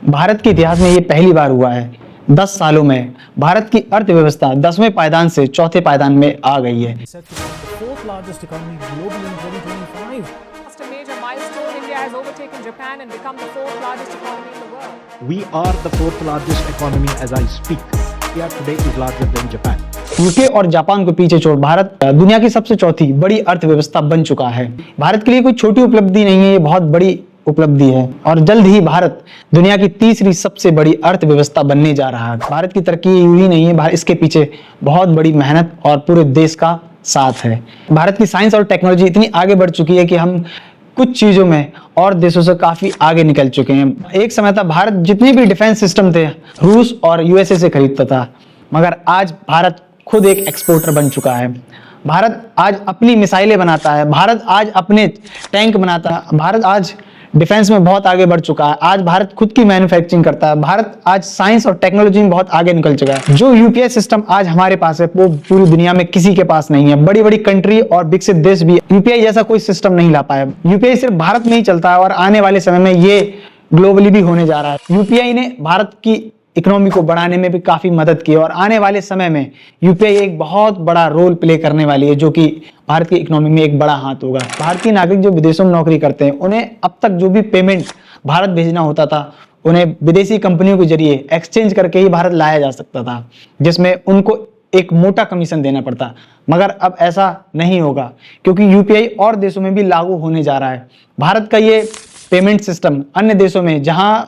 भारत के इतिहास में ये पहली बार हुआ है। 10 सालों में भारत की अर्थव्यवस्था 10वें पायदान से चौथे पायदान में आ गई है। We are the fourth largest economy as I speak. India today is larger than Japan. UK और जापान को पीछे छोड़ भारत दुनिया की सबसे चौथी बड़ी अर्थव्यवस्था बन चुका है। भारत के लिए कोई छोटी उपलब्धि नहीं है, ये बहुत बड़ी उपलब्धि है और जल्द ही भारत दुनिया की तीसरी सबसे बड़ी अर्थव्यवस्था बनने जा रहा है। भारत की तरक्की यूं ही नहीं है, इसके पीछे बहुत बड़ी मेहनत और पूरे देश का साथ है। भारत की साइंस और टेक्नोलॉजी इतनी आगे बढ़ चुकी है कि हम कुछ चीजों में और देशों से काफी आगे निकल चुके हैं। एक समय था भारत जितने भी डिफेंस सिस्टम थे रूस और यूएसए से खरीदता था, मगर आज भारत खुद एक एक्सपोर्टर बन चुका है। भारत आज अपनी मिसाइलें बनाता है, भारत आज अपने टैंक बनाता है, भारत आज डिफेंस में बहुत आगे बढ़ चुका है। आज भारत खुद की मैन्युफैक्चरिंग करता है, भारत आज साइंस और टेक्नोलॉजी में बहुत आगे निकल चुका है। जो यूपीआई सिस्टम आज हमारे पास है वो पूरी दुनिया में किसी के पास नहीं है। बड़ी बड़ी कंट्री और विकसित देश भी यूपीआई जैसा कोई सिस्टम नहीं ला पाया। यूपीआई सिर्फ भारत में ही चलता है और आने वाले समय में ये ग्लोबली भी होने जा रहा है। यूपीआई ने भारत की इकोनॉमी को बढ़ाने में भी काफी मदद की और आने वाले समय में यूपीआई एक बहुत बड़ा रोल प्ले करने वाली है, जो कि भारत की इकोनॉमी में एक बड़ा हाथ होगा। भारतीय नागरिक जो विदेशों में नौकरी करते हैं उन्हें अब तक जो भी पेमेंट भारत भेजना होता था उन्हें विदेशी कंपनियों के जरिए एक्सचेंज करके ही भारत लाया जा सकता था, जिसमें उनको एक मोटा कमीशन देना पड़ता। मगर अब ऐसा नहीं होगा क्योंकि यूपीआई और देशों में भी लागू होने जा रहा है। भारत का ये पेमेंट सिस्टम अन्य देशों में जहां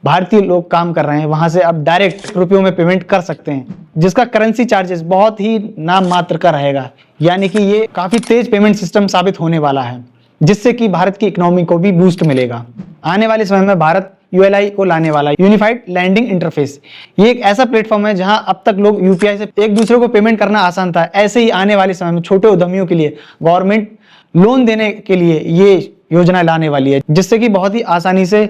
भारतीय लोग काम कर रहे हैं वहां से अब डायरेक्ट रुपयों में पेमेंट कर सकते हैं, जिसका करेंसी चार्जेस बहुत ही नाम मात्र का रहेगा। यानी कि ये काफी तेज पेमेंट सिस्टम साबित होने वाला है, जिससे कि भारत की इकोनॉमी को भी बूस्ट मिलेगा। आने वाले समय में भारत यूएलआई को लाने वाला यूनिफाइड लैंडिंग इंटरफेस, ये एक ऐसा प्लेटफॉर्म है जहां अब तक लोग यूपीआई से एक दूसरे को पेमेंट करना आसान था। ऐसे ही आने वाले समय में छोटे उद्यमियों के लिए गवर्नमेंट लोन देने के लिए ये योजना लाने वाली है, जिससे कि बहुत ही आसानी से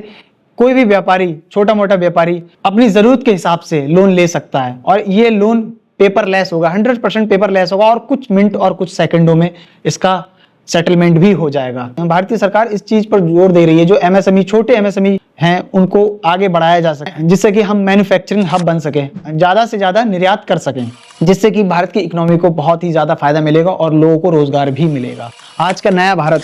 कोई भी व्यापारी, छोटा मोटा व्यापारी अपनी जरूरत के हिसाब से लोन ले सकता है और ये लोन पेपरलेस होगा, 100% पेपरलेस होगा और कुछ मिनट और कुछ सेकंडों में इसका सेटलमेंट भी हो जाएगा। भारतीय सरकार इस चीज पर जोर दे रही है, जो एमएसएमई, छोटे एमएसएमई हैं उनको आगे बढ़ाया जा सके, जिससे कि हम मैन्युफैक्चरिंग हब बन सके, ज्यादा से ज्यादा निर्यात कर सकें, जिससे कि भारत की इकोनॉमी को बहुत ही ज्यादा फायदा मिलेगा और लोगों को रोजगार भी मिलेगा। आज का नया भारत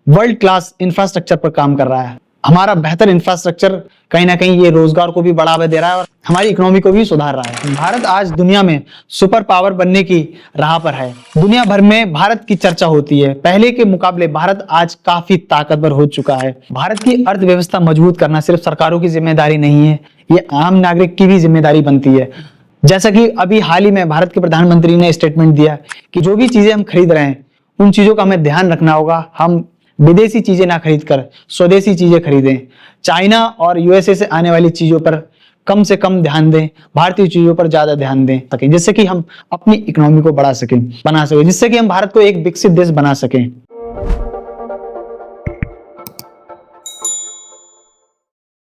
वर्ल्ड क्लास इंफ्रास्ट्रक्चर पर काम कर रहा है। हमारा बेहतर इंफ्रास्ट्रक्चर कहीं ना कहीं ये रोजगार को भी बढ़ावा दे रहा है और हमारी इकोनॉमी को भी सुधार रहा है। भारत आज दुनिया में सुपर पावर बनने की राह पर है। दुनिया भर में भारत की चर्चा होती है। पहले के मुकाबले भारत आज काफी ताकतवर हो चुका है। भारत की अर्थव्यवस्था मजबूत करना सिर्फ सरकारों की जिम्मेदारी नहीं है, ये आम नागरिक की भी जिम्मेदारी बनती है। जैसा कि अभी हाल ही में भारत के प्रधानमंत्री ने स्टेटमेंट दिया कि जो भी चीजें हम खरीद रहे हैं उन चीजों का हमें ध्यान रखना होगा, हम विदेशी चीजें ना खरीदकर स्वदेशी चीजें खरीदें। चाइना और यूएसए से आने वाली चीजों पर कम से कम ध्यान दें, भारतीय चीजों पर ज्यादा ध्यान दें सके, जिससे कि हम अपनी इकोनॉमी को बना सकें, जिससे कि हम भारत को एक विकसित देश बना सकें।